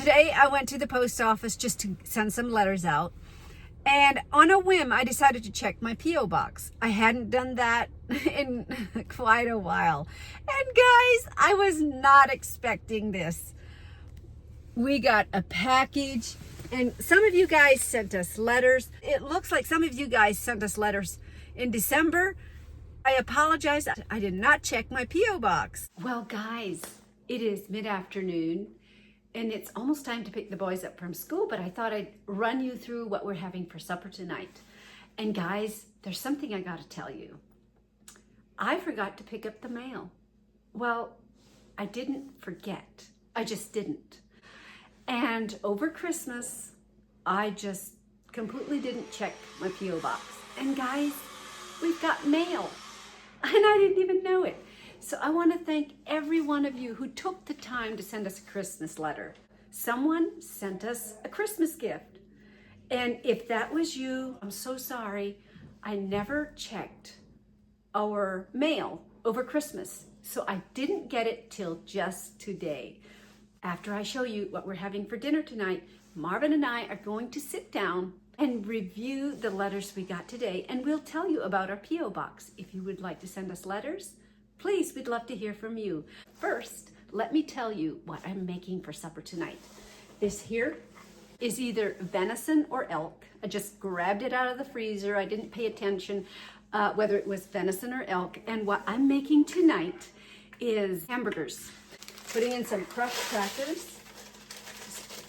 Today I went to the post office just to send some letters out. And on a whim, I decided to check my P.O. box. I hadn't done that in quite a while. And guys, I was not expecting this. We got a package, and some of you guys sent us letters. It looks like some of you guys sent us letters in December. I apologize. I did not check my P.O. box. Well, guys, it is mid-afternoon. And it's almost time to pick the boys up from school, but I thought I'd run you through what we're having for supper tonight. And guys, there's something I gotta tell you. I forgot to pick up the mail. Well, I didn't forget. I just didn't. And over Christmas, I just completely didn't check my P.O. box. And guys, we've got mail. And I didn't even know it. So I want to thank every one of you who took the time to send us a Christmas letter. Someone sent us a Christmas gift. And if that was you, I'm so sorry. I never checked our mail over Christmas. So I didn't get it till just today. After I show you what we're having for dinner tonight, Marvin and I are going to sit down and review the letters we got today. And we'll tell you about our P.O. box. If you would like to send us letters, please, we'd love to hear from you. First, let me tell you what I'm making for supper tonight. This here is either venison or elk. I just grabbed it out of the freezer. I didn't pay attention whether it was venison or elk. And what I'm making tonight is hamburgers. Putting in some crushed crackers,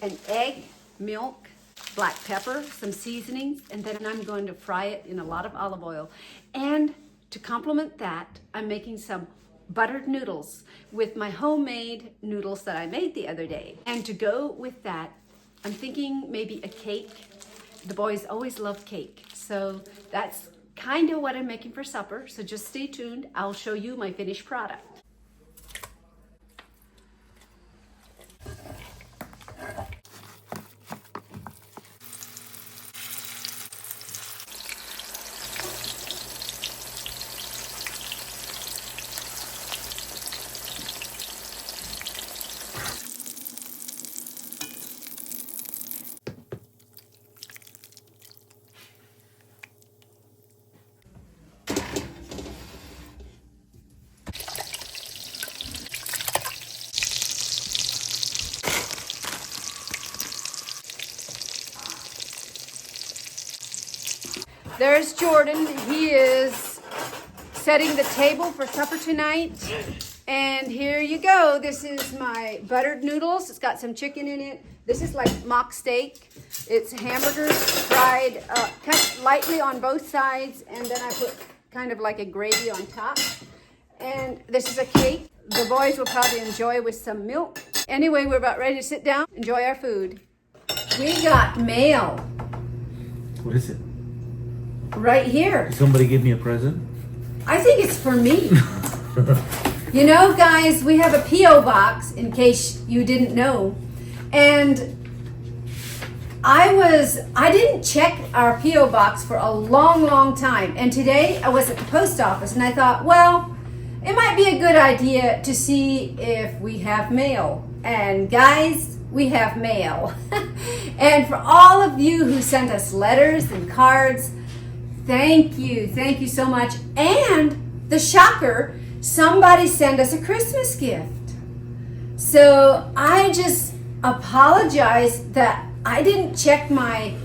an egg, milk, black pepper, some seasonings, and then I'm going to fry it in a lot of olive oil. And to complement that, I'm making some buttered noodles with my homemade noodles that I made the other day. And to go with that, I'm thinking maybe a cake. The boys always love cake. So that's kind of what I'm making for supper. So just stay tuned. I'll show you my finished product. There's Jordan. He is setting the table for supper tonight. And here you go. This is my buttered noodles. It's got some chicken in it. This is like mock steak. It's hamburgers fried cut lightly on both sides. And then I put kind of like a gravy on top. And this is a cake. The boys will probably enjoy with some milk. Anyway, we're about ready to sit down, enjoy our food. We got mail. What is it? Right here. Did somebody give me a present? I think it's for me. You know, guys, we have a P.O. box, in case you didn't know. And I didn't check our P.O. box for a long, long time. And today I was at the post office and I thought, well, it might be a good idea to see if we have mail. And guys, we have mail. And for all of you who sent us letters and cards, thank you so much. And the shocker, somebody sent us a Christmas gift. So I just apologize that I didn't check my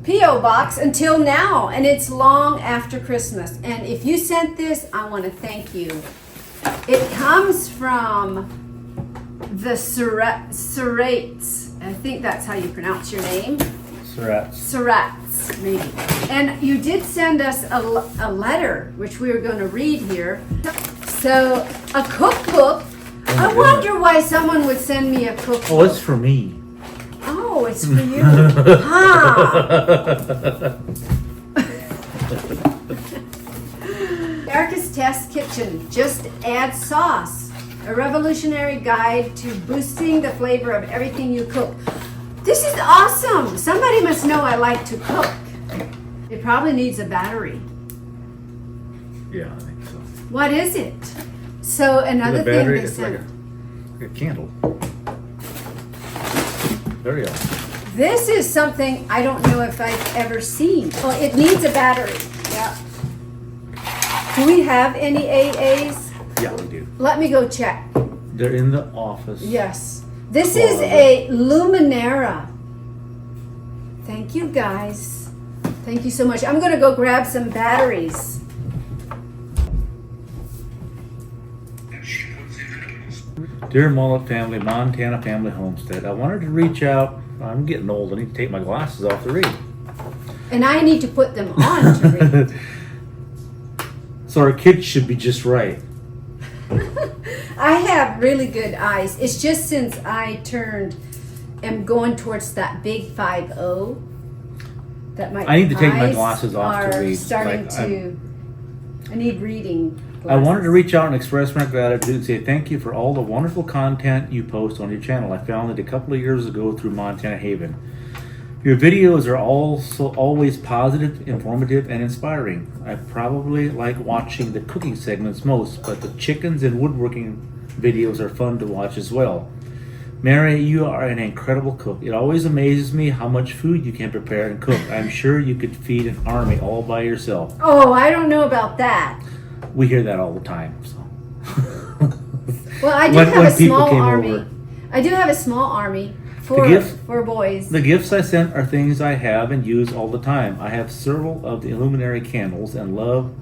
P.O. box until now, and it's long after Christmas. And if you sent this, I want to thank you. It comes from the Surrates. I think that's how you pronounce your name. Surrates, maybe. And you did send us a letter, which we were going to read here. So, a cookbook. I wonder why someone would send me a cookbook. Oh, it's for me. Oh, it's for you. Ha! Erica's Test Kitchen. Just add sauce. A revolutionary guide to boosting the flavor of everything you cook. This is awesome. Somebody must know I like to cook. It probably needs a battery. Yeah, I think so. What is it? So another The thing battery they is sent. like a candle. Very awesome. This is something I don't know if I've ever seen. Well, it needs a battery. Yeah. Do we have any AAs? Yeah, we do. Let me go check. They're in the office. Yes. This is a Luminera. Thank you, guys. Thank you so much. I'm going to go grab some batteries. Dear Mullet family, Montana family homestead. I wanted to reach out. I'm getting old. I need to take my glasses off to read. And I need to put them on to read. So our kids should be just right. I have really good eyes. It's just since I am going towards that big 5-0 that my I need to take my eyes glasses off to are read. starting Like, to. I need reading glasses. I wanted to reach out and express my gratitude and say thank you for all the wonderful content you post on your channel. I found it a couple of years ago through Montana Haven. Your videos are also always positive, informative, and inspiring. I probably like watching the cooking segments most, but the chickens and woodworking videos are fun to watch as well. Mary, you are an incredible cook. It always amazes me how much food you can prepare and cook. I'm sure you could feed an army all by yourself. Oh, I don't know about that. We hear that all the time. So. Well, I do When have a people small came army. over. I do have a small army for boys. The gifts I sent are things I have and use all the time. I have several of the illuminary candles and love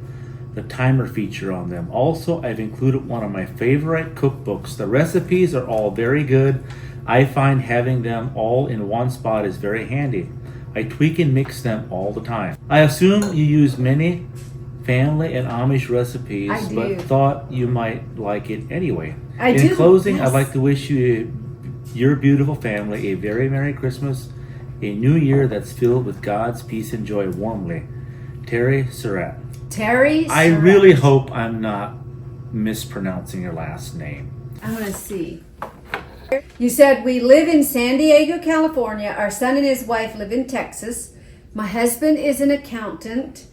the timer feature on them. Also, I've included one of my favorite cookbooks. The recipes are all very good. I find having them all in one spot is very handy. I tweak and mix them all the time. I assume you use many family and Amish recipes, I do. but thought you might like it anyway. I In do, closing, yes. I'd like to wish you, your beautiful family, a very Merry Christmas, a new year that's filled with God's peace and joy warmly. Terry Surratt. Terry I Surratt. really hope I'm not mispronouncing your last name. I'm going to see. You said, we live in San Diego, California. Our son and his wife live in Texas. My husband is an accountant.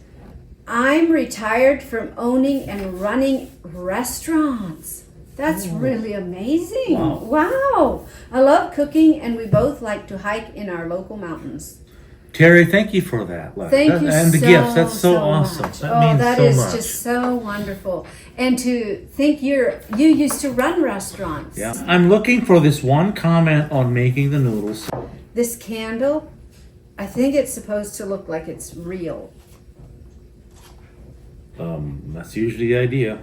I'm retired from owning and running restaurants. That's really amazing. Wow. I love cooking, and we both like to hike in our local mountains. Terry, thank you for that. Thank you and the so, gifts. That's so awesome. much. That means that so is much. just so wonderful. And to think you used to run restaurants. Yeah. I'm looking for this one comment on making the noodles. This candle, I think it's supposed to look like it's real. That's usually the idea.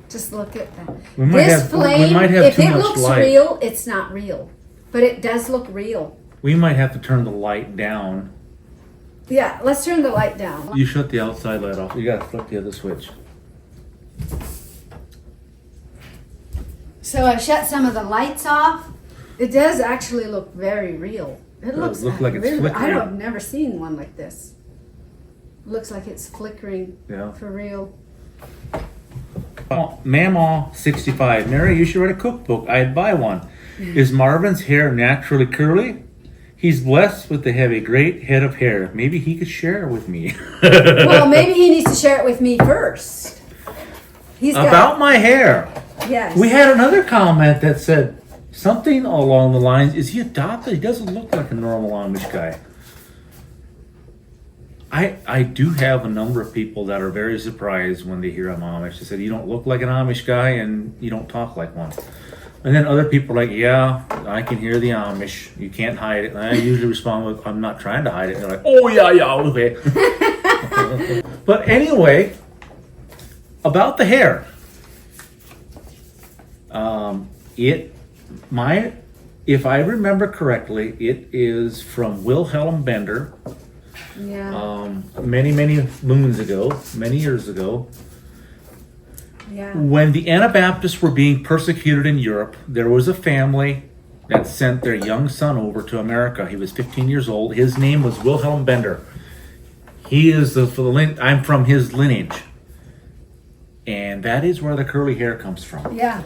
Just look at that. We might This have- flame, we might have if too it much looks light. real, it's not real. But it does look real. We might have to turn the light down. Yeah, let's turn the light down. You shut the outside light off. You gotta flip the other switch. So I shut some of the lights off. It does actually look very real. It looks look like it's really, flickering. I've never seen one like this. Looks like it's flickering Yeah. for real. Mamaw 65. Mary, you should write a cookbook. I'd buy one. Is Marvin's hair naturally curly? He's blessed with to have a great head of hair. Maybe he could share it with me. Well, maybe he needs to share it with me first. He's got, About my hair. yes. We had another comment that said something along the lines, is he adopted? He doesn't look like a normal Amish guy. I do have a number of people that are very surprised when they hear I'm Amish. They said, you don't look like an Amish guy and you don't talk like one. And then other people are like, yeah, I can hear the Amish. You can't hide it. And I usually respond with, I'm not trying to hide it. And they're like, oh, yeah, okay. But anyway, about the hair. If I remember correctly, it is from Wilhelm Bender. Yeah. Many moons ago, many years ago. Yeah. When the Anabaptists were being persecuted in Europe, there was a family that sent their young son over to America. He was 15 years old. His name was Wilhelm Bender. He is I'm from his lineage. And that is where the curly hair comes from. Yeah.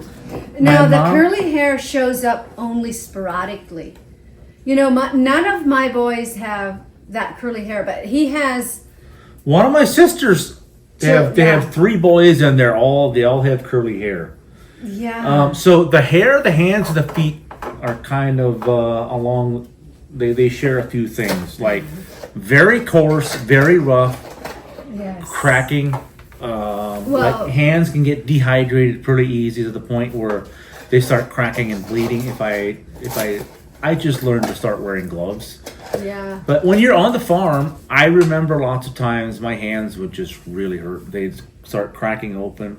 Now, the mom- curly hair shows up only sporadically. You know, none of my boys have that curly hair, but he has. One of my sisters They have 3 boys, and they all have curly hair. Yeah. So the hair, the hands, and the feet are kind of along. They share a few things, like very coarse, very rough, Yes. cracking. Like hands can get dehydrated pretty easy to the point where they start cracking and bleeding. If I just learned to start wearing gloves. Yeah. But when you're on the farm, I remember lots of times my hands would just really hurt. They'd start cracking open.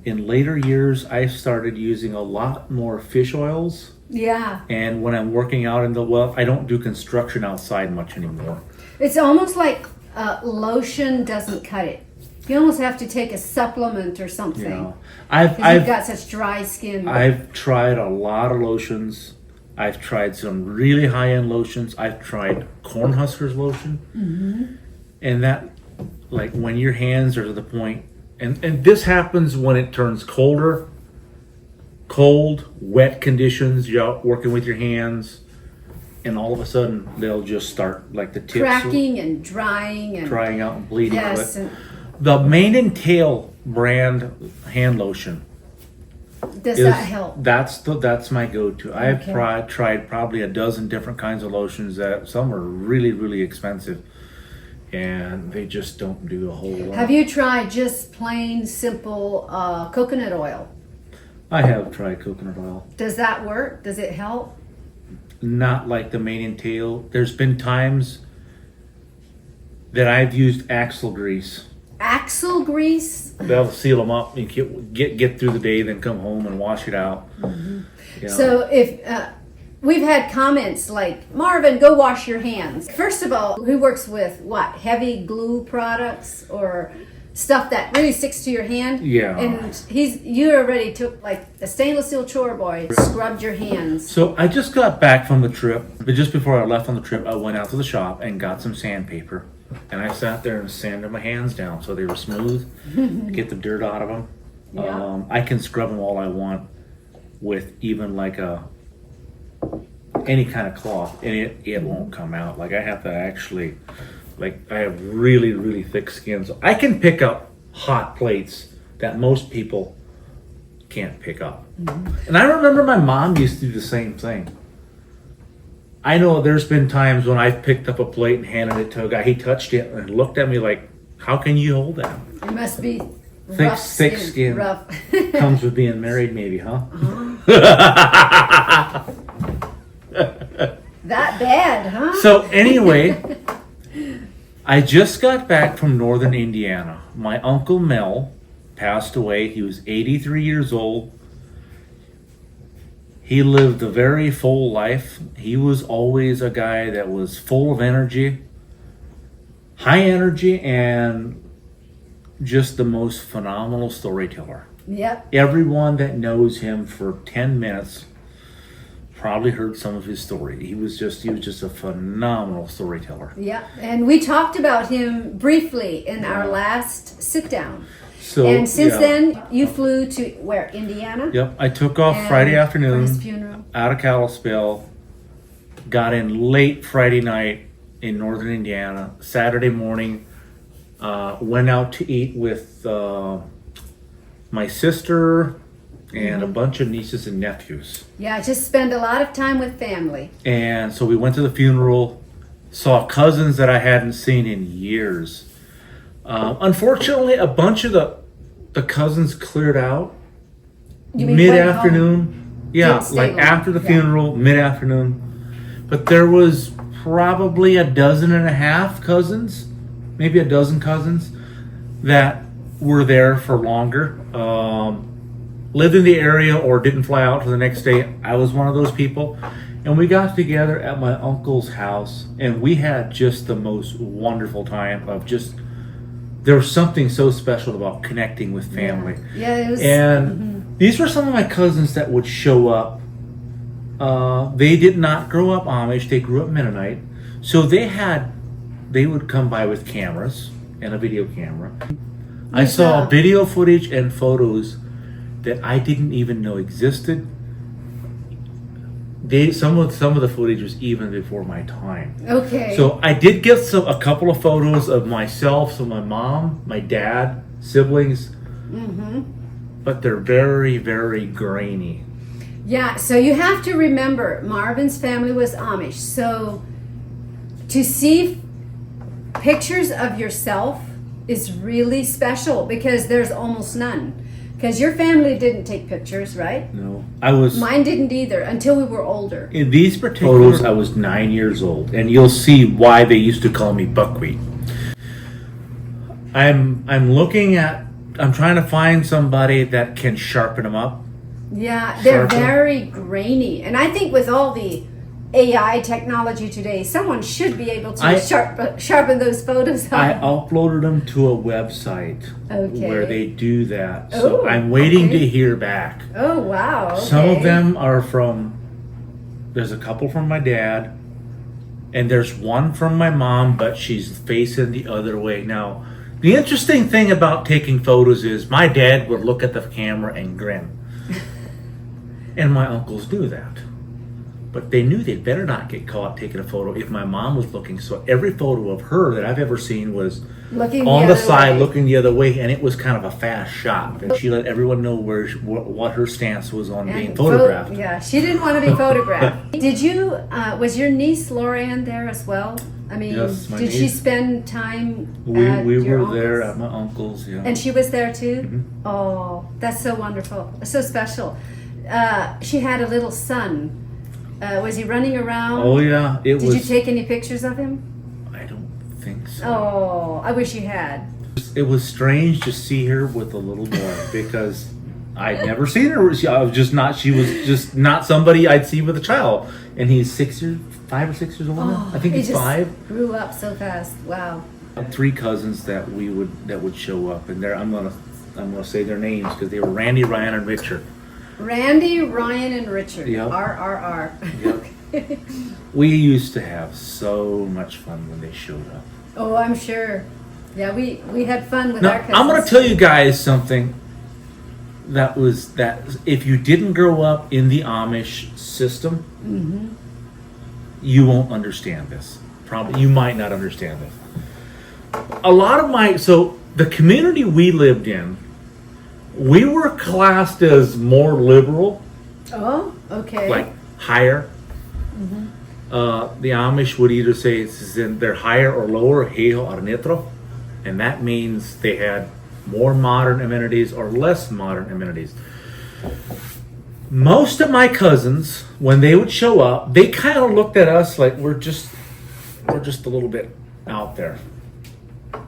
In later years, I started using a lot more fish oils. Yeah. And when I'm working out in the well, I don't do construction outside much anymore. It's almost like lotion doesn't cut it. You almost have to take a supplement or something. Yeah. Because you've got such dry skin. I've tried a lot of lotions. I've tried some really high-end lotions. I've tried Cornhuskers lotion. Mm-hmm. And that, like, when your hands are to the point, and this happens when it turns colder, cold, wet conditions, you're out working with your hands, and all of a sudden they'll just start, like, the tips cracking and drying out and bleeding. Yes. But the Mane and Tail brand hand lotion. Does that help? That's my go-to. I've tried probably a dozen different kinds of lotions. That some are really, really expensive, and they just don't do a whole lot. Have you tried just plain simple coconut oil? I have tried coconut oil. Does that work? Does it help? Not like the Mane and Tail. There's been times that I've used axle grease. Axle grease? They'll seal them up and get through the day, then come home and wash it out. Mm-hmm. You know? So if we've had comments like, Marvin, go wash your hands. First of all, who works with what? Heavy glue products or stuff that really sticks to your hand? Yeah. And you already took like the stainless steel chore boy, scrubbed your hands. So I just got back from the trip, but just before I left on the trip, I went out to the shop and got some sandpaper. And I sat there and sanded my hands down so they were smooth, get the dirt out of them. Yeah. I can scrub them all I want with even like any kind of cloth, and it won't come out. Like I have to actually, like I have really, really thick skin. So I can pick up hot plates that most people can't pick up. Mm-hmm. And I remember my mom used to do the same thing. I know there's been times when I've picked up a plate and handed it to a guy. He touched it and looked at me like, how can you hold that? It must be thick skin. Rough. Comes with being married, maybe, huh? That bad, huh? So anyway, I just got back from northern Indiana. My Uncle Mel passed away. He was 83 years old. He lived a very full life. He was always a guy that was full of energy, high energy, and just the most phenomenal storyteller. Yep. Everyone that knows him for 10 minutes probably heard some of his story. He was just a phenomenal storyteller. Yeah, and we talked about him briefly in our last sit down. So, and since then, you flew to where? Indiana? Yep, I took off Friday for afternoon his funeral. Out of Kalispell, got in late Friday night in northern Indiana. Saturday morning, went out to eat with my sister and a bunch of nieces and nephews. Yeah, just spend a lot of time with family. And so we went to the funeral, saw cousins that I hadn't seen in years. Unfortunately, a bunch of the cousins cleared out mid-afternoon. Yeah, like after the funeral, mid-afternoon. But there was probably a dozen and a half cousins, maybe a dozen cousins, that were there for longer. Lived in the area or didn't fly out for the next day. I was one of those people. And we got together at my uncle's house, and we had just the most wonderful time of just... There was something so special about connecting with family. Yeah, it was. And these were some of my cousins that would show up. They did not grow up Amish. They grew up Mennonite. So they would come by with cameras and a video camera. I saw video footage and photos that I didn't even know existed. some of the footage was even before my time. Okay. So I did get a couple of photos of myself, so my mom, my dad, siblings, but they're very, very grainy. Yeah, so you have to remember, Marvin's family was Amish. So to see pictures of yourself is really special because there's almost none. Because your family didn't take pictures, right? No, Mine didn't either until we were older. In these particular photos, I was 9 years old, and you'll see why they used to call me buckwheat. I'm trying to find somebody that can sharpen them up. Yeah, they're very grainy. And I think with all the AI technology today, someone should be able to sharpen those photos up. I uploaded them to a website where they do that. So I'm waiting to hear back. Oh, wow. Okay. Some of them are there's a couple from my dad, and there's one from my mom, but she's facing the other way. Now, the interesting thing about taking photos is my dad would look at the camera and grin. And my uncles do that. But they knew they'd better not get caught taking a photo if my mom was looking. So every photo of her that I've ever seen was looking on the side, looking the other way, and it was kind of a fast shot. And she let everyone know what her stance was on being photographed. Yeah, she didn't want to be photographed. Did you? Was your niece Lorianne there as well? I mean, yes, my did niece. She spend time? We your were there uncle's? at my uncle's. Yeah, and she was there too. Mm-hmm. Oh, that's so wonderful, so special. She had a little son. Was he running around? Oh yeah, Did you take any pictures of him? I don't think so. Oh, I wish you had. It was strange to see her with a little boy because I'd never seen her. She was just not somebody I'd see with a child. And he's 5 or 6 years old now. I think he's 5. Grew up so fast. Wow. 3 cousins that would show up, and I'm gonna say their names because they were Randy, Ryan, and Richard. Randy, Ryan, and Richard. Yep. RRR. Yep. We used to have so much fun when they showed up. Oh, I'm sure. Yeah, we had fun with our cousins. I'm going to tell you guys something that if you didn't grow up in the Amish system, you won't understand this. Probably you might not understand this. A lot of the community we lived in, we were classed as more liberal. Oh, okay. Like higher. The Amish would either say they're higher or lower, heho or netro, and that means they had more modern amenities or less modern amenities. Most of my cousins, when they would show up, they kind of looked at us like we're just a little bit out there.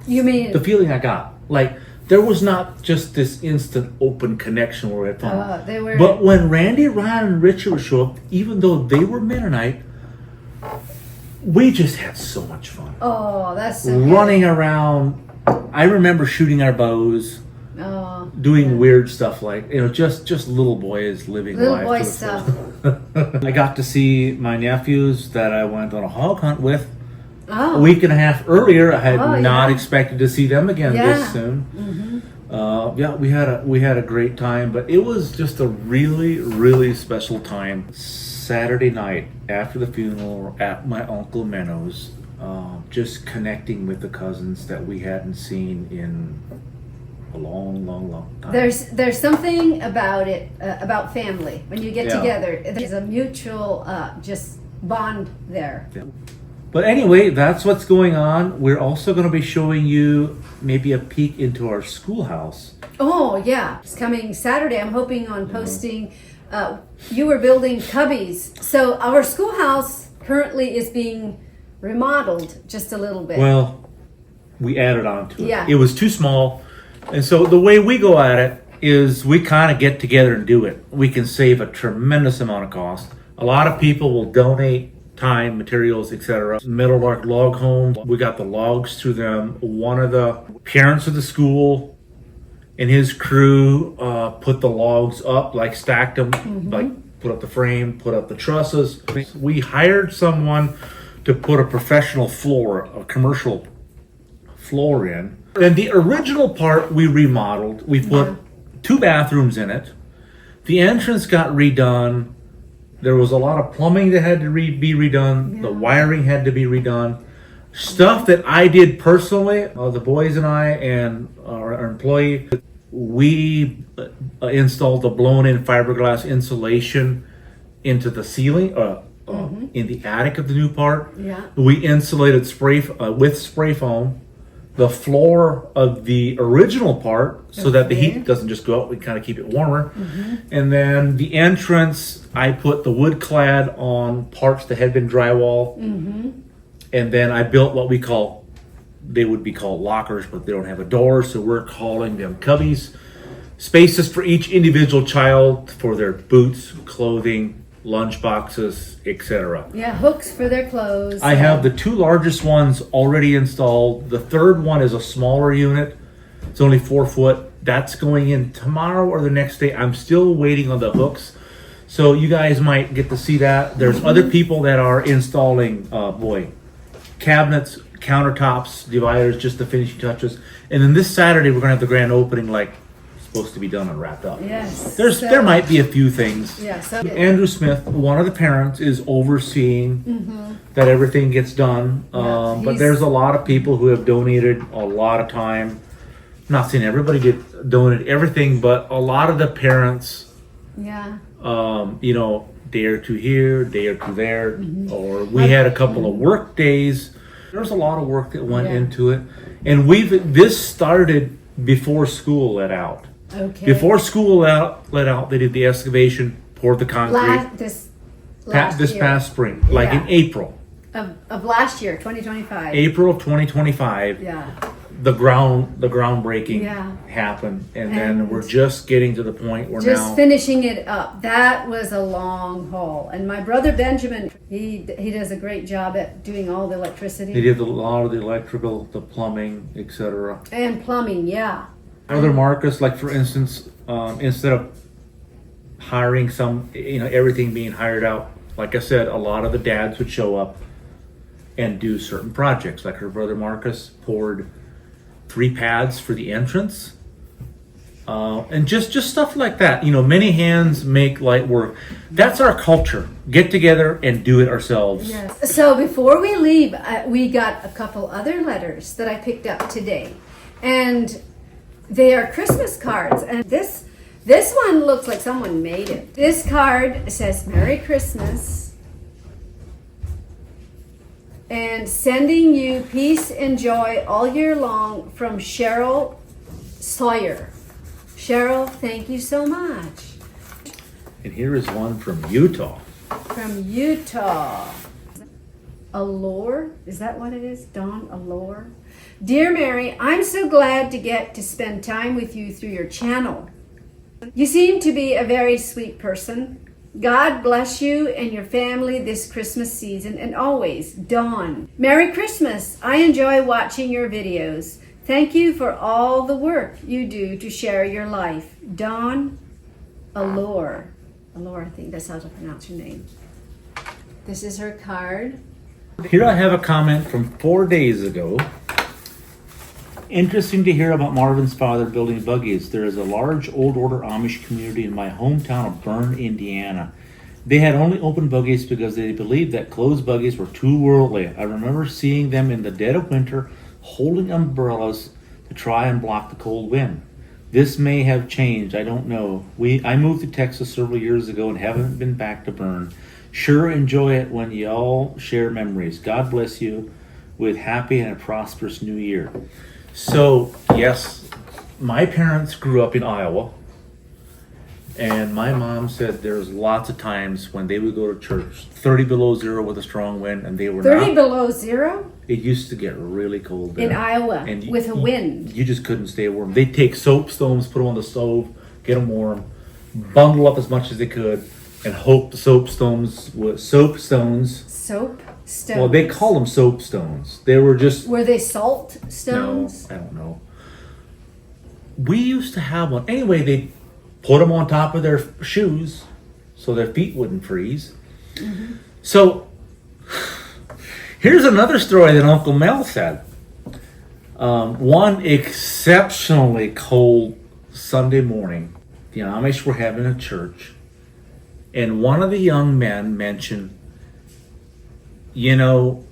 You mean the feeling I got, like there was not just this instant open connection where we had fun. But when Randy, Ryan, and Richard would show up, even though they were Mennonite, we just had so much fun. Oh, that's so running around. I remember shooting our bows, doing weird stuff like just little boys living life. Little boy stuff. I got to see my nephews that I went on a hog hunt with. Oh. A week and a half earlier. I had not expected to see them again this soon. We had a great time, but it was just a really, really special time. Saturday night after the funeral at my Uncle Menno's, just connecting with the cousins that we hadn't seen in a long, long, long time. There's something about it, about family. When you get together, there's a mutual just bond there. Yeah. But anyway, that's what's going on. We're also going to be showing you maybe a peek into our schoolhouse. Oh, yeah. It's coming Saturday. I'm hoping on posting. You were building cubbies. So our schoolhouse currently is being remodeled just a little bit. Well, we added on to it. Yeah. It was too small. And so the way we go at it is we kind of get together and do it. We can save a tremendous amount of cost. A lot of people will donate time, materials, etc. Metal Arc Log Home, we got the logs through them. One of the parents of the school and his crew put the logs up, like stacked them, like put up the frame, put up the trusses. We hired someone to put a professional floor, a commercial floor in. And the original part we remodeled. We put 2 bathrooms in it. The entrance got redone. There was a lot of plumbing that had to be redone. Yeah. The wiring had to be redone. Stuff that I did personally, the boys and I and our employee, we installed the blown-in fiberglass insulation into the ceiling, in the attic of the new part. Yeah. We insulated with spray foam the floor of the original part so that the heat doesn't just go out. We kind of keep it warmer. And then the entrance, I put the wood clad on parts that had been drywall. And then I built what they would be called lockers, but they don't have a door, so we're calling them cubbies. Spaces for each individual child for their boots, clothing, lunch boxes, etc. Yeah, hooks for their clothes. I have the 2 largest ones already installed. The third one is a smaller unit. It's only 4 foot. That's going in tomorrow or the next day. I'm still waiting on the hooks. So you guys might get to see that. There's other people that are installing, cabinets, countertops, dividers, just the finishing touches. And then this Saturday, we're going to have the grand opening like supposed to be done and wrapped up. Yes. There might be a few things. Yeah. So Andrew Smith, one of the parents, is overseeing that everything gets done. But there's a lot of people who have donated a lot of time. I'm not saying everybody donated everything, but a lot of the parents, yeah. Day or two here, day or two there, or we had a couple of work days. There's a lot of work that went into it, and this started before school let out. Okay. Before school let out, they did the excavation, poured the concrete. This past spring, like in April. Of last year, 2025. April of 2025. Yeah. The groundbreaking happened, and then we're just getting to the point where just now finishing it up. That was a long haul, and my brother Benjamin, he does a great job at doing all the electricity. they did a lot of the electrical, the plumbing, etc. And plumbing, yeah. Brother Marcus, like for instance, instead of hiring everything being hired out, like I said, a lot of the dads would show up and do certain projects. Like her brother Marcus poured 3 pads for the entrance, and just stuff like that. Many hands make light work. That's our culture. Get together and do it ourselves. Yes. So before we leave, we got a couple other letters that I picked up today, and they are Christmas cards. And this one looks like someone made it. This card says "Merry Christmas." And sending you peace and joy all year long from Cheryl Sawyer. Cheryl, thank you so much. And here is one from Utah. From Utah. Allure? Is that what it is? Dawn Allure? Dear Mary, I'm so glad to get to spend time with you through your channel. You seem to be a very sweet person. God bless you and your family this Christmas season and always. Dawn. Merry Christmas. I enjoy watching your videos. Thank you for all the work you do to share your life. Dawn Allure. Allure, I think that's how to pronounce your name. This is her card. Here I have a comment from 4 days ago. Interesting to hear about Marvin's father building buggies. There is a large old order Amish community in my hometown of Bern, Indiana. They had only opened buggies because they believed that closed buggies were too worldly. I remember seeing them in the dead of winter holding umbrellas to try and block the cold wind. This may have changed, I don't know. I moved to Texas several years ago and haven't been back to Bern. Sure enjoy it when y'all share memories. God bless you with happy and a prosperous new year. So, yes, my parents grew up in Iowa, and my mom said there's lots of times when they would go to church, 30 below zero with a strong wind, and they were 30 below zero? It used to get really cold there. In Iowa, with a wind. You just couldn't stay warm. They'd take soapstones, put them on the stove, get them warm, bundle up as much as they could, and hope the soapstones. Soap stones. Well, they call them soapstones. They were just... Were they salt stones? No, I don't know. We used to have one. Anyway, they put them on top of their shoes so their feet wouldn't freeze. Mm-hmm. So, here's another story that Uncle Mel said. One exceptionally cold Sunday morning, the Amish were having a church, And one of the young men mentioned, you know,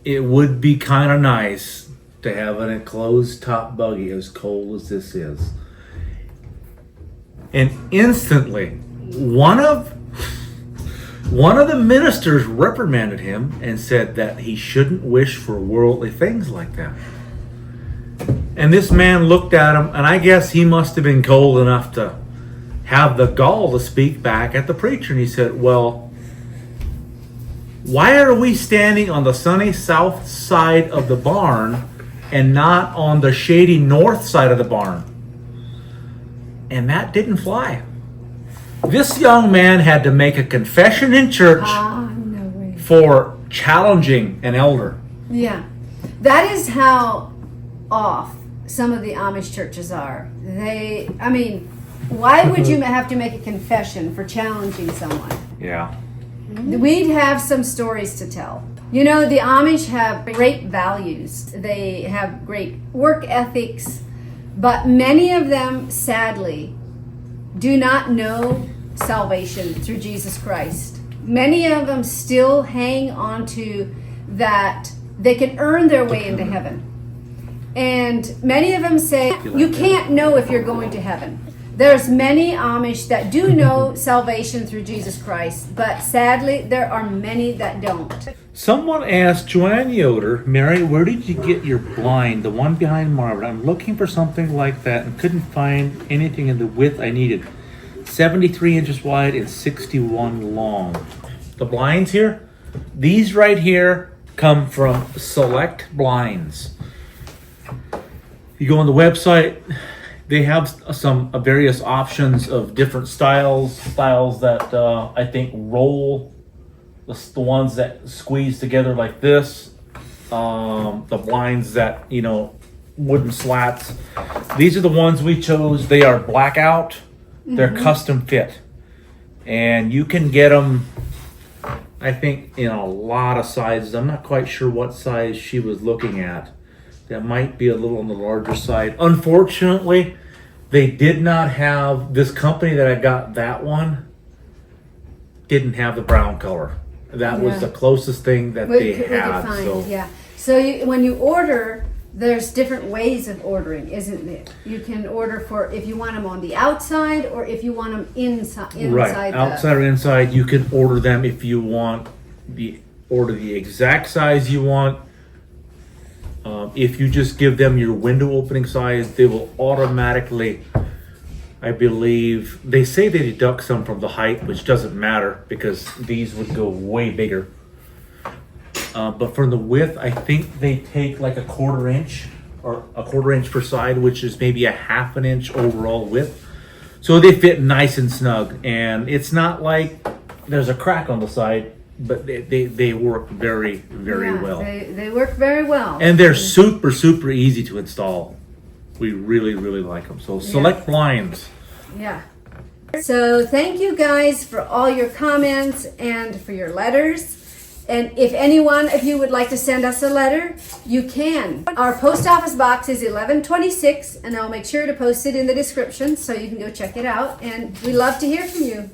it would be kind of nice to have an enclosed top buggy as cold as this is. And instantly, one of the ministers reprimanded him and said that he shouldn't wish for worldly things like that. And this man looked at him, and I guess he must have been cold enough to have the gall to speak back at the preacher. And he said, well, why are we standing on the sunny south side of the barn and not on the shady north side of the barn? And that didn't fly. This young man had to make a confession in church No way. for challenging an elder. Yeah. That is how off some of the Amish churches are. Why would you have to make a confession for challenging someone? Yeah. We'd have some stories to tell. You know, the Amish have great values. They have great work ethics, but many of them, sadly, do not know salvation through Jesus Christ. Many of them still hang on to that they can earn their way into heaven. And many of them say, you can't know if you're going to heaven. There's many Amish that do know salvation through Jesus Christ, but sadly, there are many that don't. Someone asked Joanne Yoder, Mary, where did you get your blind, the one behind Marvin? I'm looking for something like that and couldn't find anything in the width I needed. 73 inches wide and 61 long. The blinds here, these right here come from Select Blinds. You go on the website, they have some various options of different styles that I think roll, the ones that squeeze together like this, the blinds that, you know, wooden slats. These are the ones we chose. They are blackout. They're custom fit, and you can get them, I think, in a lot of sizes. I'm not quite sure what size she was looking at. That might be a little on the larger side. Unfortunately, they did not have, this company that I got that one didn't have the brown color. That was the closest thing that they had. So. Yeah. So when you order, there's different ways of ordering, isn't it? You can order for if you want them on the outside or if you want them inside. Right, outside or inside. You can order them if you want order the exact size you want. If you just give them your window opening size, they will automatically, I believe, they say they deduct some from the height, which doesn't matter because these would go way bigger. But from the width, I think they take like a 1/4 inch or a 1/4 inch per side, which is maybe a 1/2 inch overall width. So they fit nice and snug, and it's not like there's a crack on the side, but they work very, very well. They work very well. And they're super, super easy to install. We really, really like them. So Select Blinds. Yeah. So thank you guys for all your comments and for your letters. And if any one of you would like to send us a letter, you can. Our post office box is 1126, and I'll make sure to post it in the description so you can go check it out. And we love to hear from you.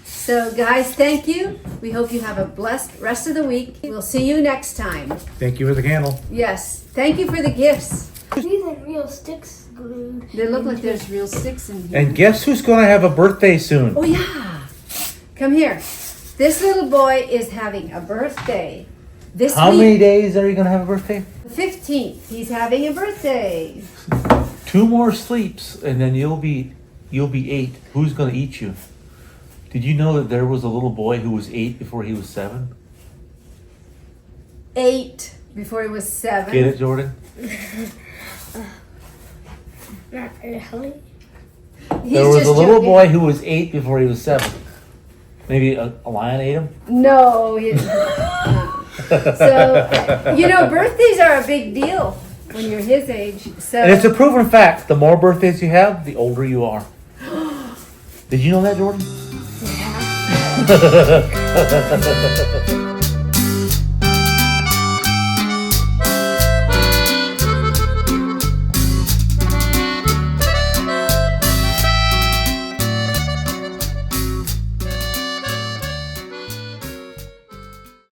So guys, thank you. We hope you have a blessed rest of the week. We'll see you next time. Thank you for the candle. Yes. Thank you for the gifts. These are real sticks glued. They look like there's real sticks in here. And guess who's going to have a birthday soon? Oh yeah. Come here. This little boy is having a birthday. This How week, many days are you going to have a birthday? the 15th. He's having a birthday. 2 more sleeps, and then you'll be 8. Who's going to eat you? Did you know that there was a little boy who was 8 before he was 7? 8 before he was 7. Get it, Jordan? Not really. He's There was just a little joking. boy who was 8 before he was 7. Maybe a lion ate him? No. So, you know, birthdays are a big deal when you're his age. So And it's a proven fact. The more birthdays you have, the older you are. Did you know that, Jordan? Yeah.